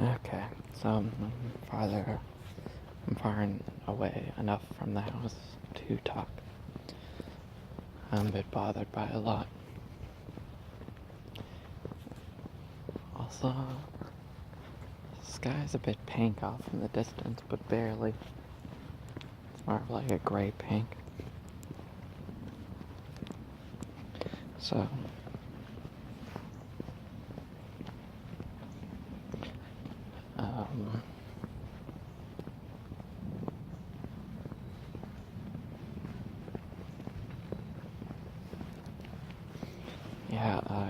Okay, so I'm far away enough from the house to talk. I'm a bit bothered by a lot. Also, the sky's a bit pink off in the distance, but barely. It's more of like a gray pink. So, um, yeah, I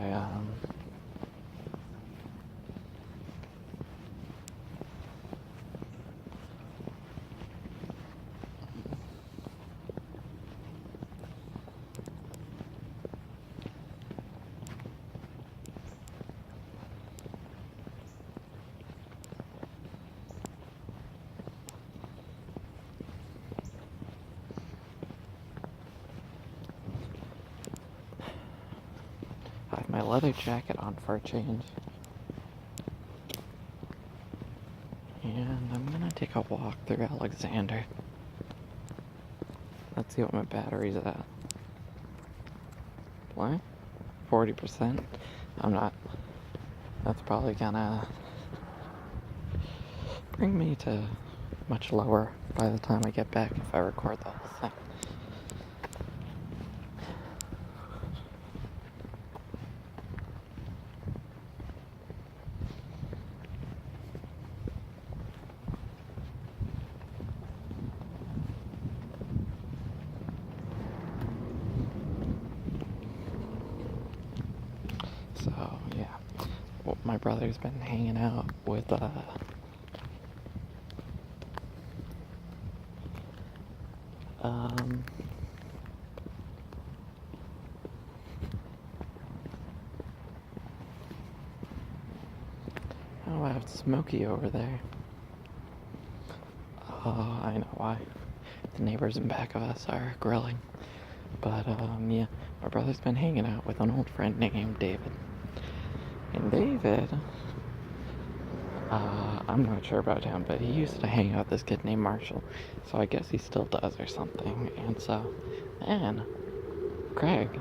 have my leather jacket on for a change. And I'm gonna take a walk through Alexander. Let's see what my battery's at. What? 40%? I'm not. That's probably gonna bring me to much lower by the time I get back if I record the whole thing. So, yeah. Well, my brother's been hanging out with, oh, I have Smokey over there. Oh, I know why. The neighbors in back of us are grilling. But, yeah, my brother's been hanging out with an old friend named David. And David, I'm not sure about him, but he used to hang out with this kid named Marshall. So I guess he still does or something. And so, then, Craig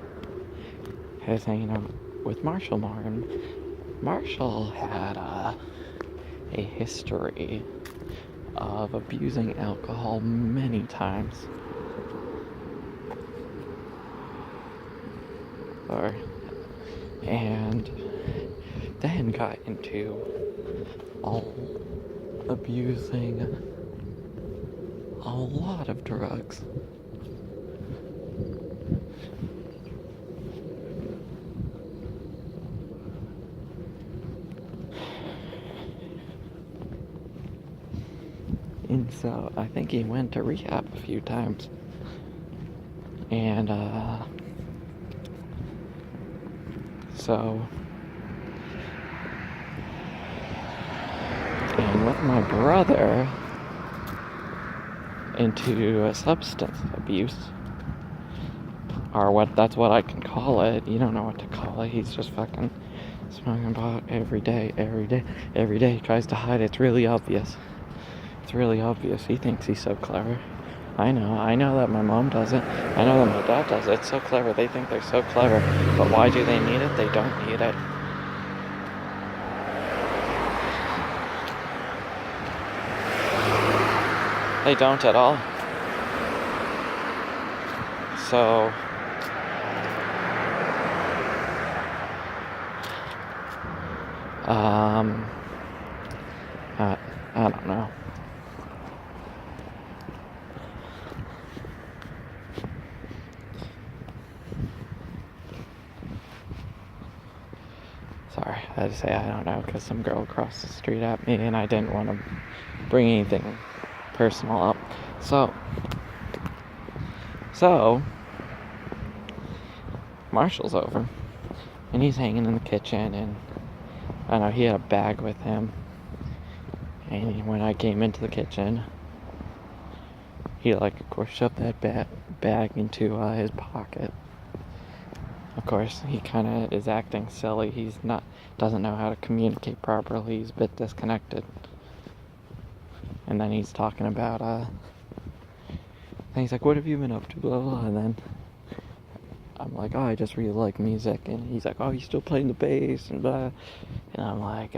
is hanging out with Marshall more. And Marshall had, a history of abusing alcohol many times. And then got into abusing a lot of drugs. And so I think he went to rehab a few times. And, and with my brother into substance abuse, or that's what I can call it. You don't know what to call it. He's just fucking smoking pot every day. He tries to hide it. It's really obvious. He thinks he's so clever. I know that my mom does it. I know that my dad does it. It's so clever. They think they're so clever. But why do they need it? They don't need it. They don't at all. So, I don't know. Sorry, I had to say I don't know because some girl crossed the street at me and I didn't want to bring anything personal up. So, Marshall's over and he's hanging in the kitchen, and I know he had a bag with him, and when I came into the kitchen, he of course shoved that bag into his pocket, of course, he kind of is acting silly. Doesn't know how to communicate properly. He's a bit disconnected. And then he's talking about, and he's like, what have you been up to, blah, blah, and then I'm like, oh, I just really like music, and he's like, oh, you still playing the bass, and blah, and I'm like,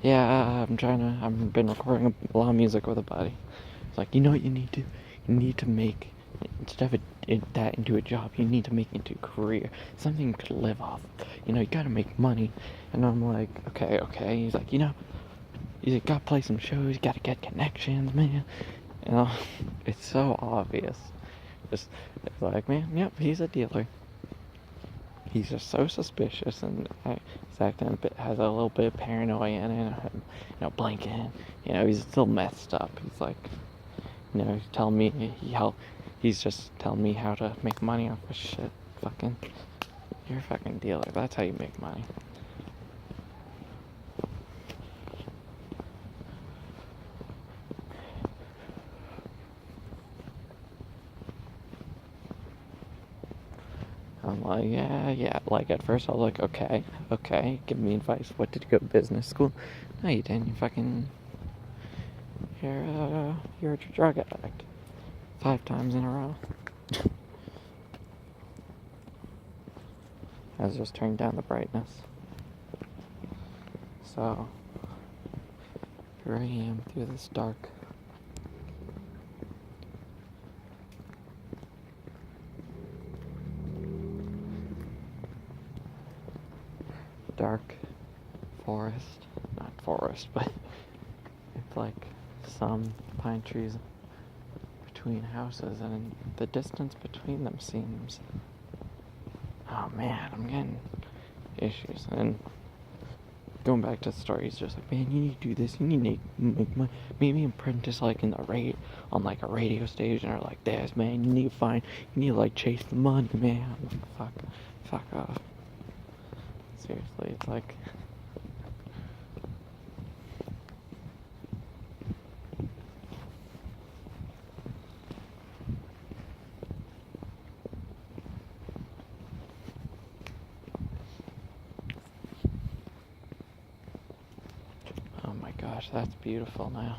yeah, I've been recording a lot of music with a buddy. It's like, you know what you need to? You need to make, instead of that into a job, you need to make it into a career. Something you could live off. You know, you gotta make money. And I'm like, okay. He's like, you gotta play some shows, you gotta get connections, man. You know, it's so obvious. It's like, man, yep, he's a dealer. He's just so suspicious, and he's acting has a little bit of paranoia in it, blinking. He's still messed up. He's like, he's telling me he's just telling me how to make money off of shit. You're a fucking dealer. That's how you make money. I'm like, yeah. Like, at first I was like, okay, give me advice. What, did you go to business school? No, you didn't. You're a drug addict. 5 times in a row. I was just turning down the brightness. So, here I am through this dark. Dark forest. Not forest, but it's like some pine trees between houses, and the distance between them seems, oh man, I'm getting issues. And going back to the story, he's just like, man, you need to do this, you need to make money, maybe apprentice like on like a radio station or like this, man. You need to like chase the money, man. I'm like, fuck off. Seriously, it's like, oh my gosh, that's beautiful now.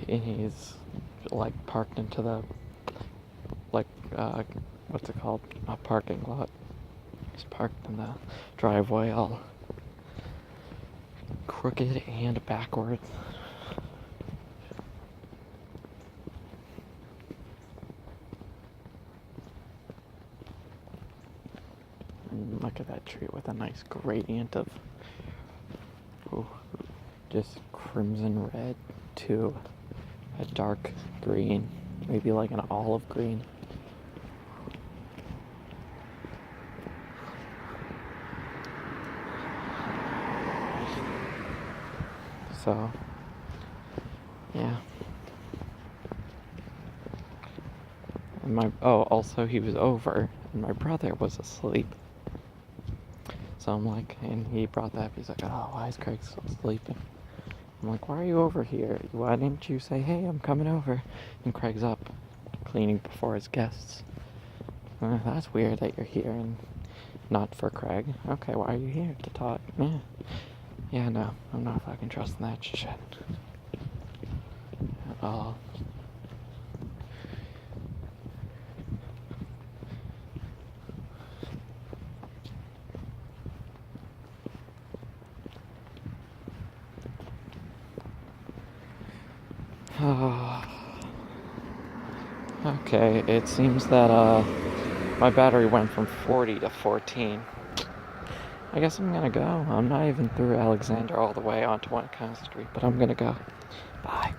He's like parked into the what's it called? A parking lot. He's parked in the driveway all crooked and backwards. And look at that tree with a nice gradient of just crimson red to a dark green, maybe like an olive green. So, yeah. And also he was over, and my brother was asleep. So I'm like, and he brought that up, he's like, oh, why is Craig still sleeping? I'm like, why are you over here? Why didn't you say, hey, I'm coming over? And Craig's up, cleaning before his guests. That's weird that you're here and not for Craig. Okay, why are you here? To talk? Yeah, no, I'm not fucking trusting that shit at all. Okay, it seems that my battery went from 40 to 14. I guess I'm gonna go. I'm not even through Alexander all the way onto Winnicott Street, but I'm gonna go. Bye.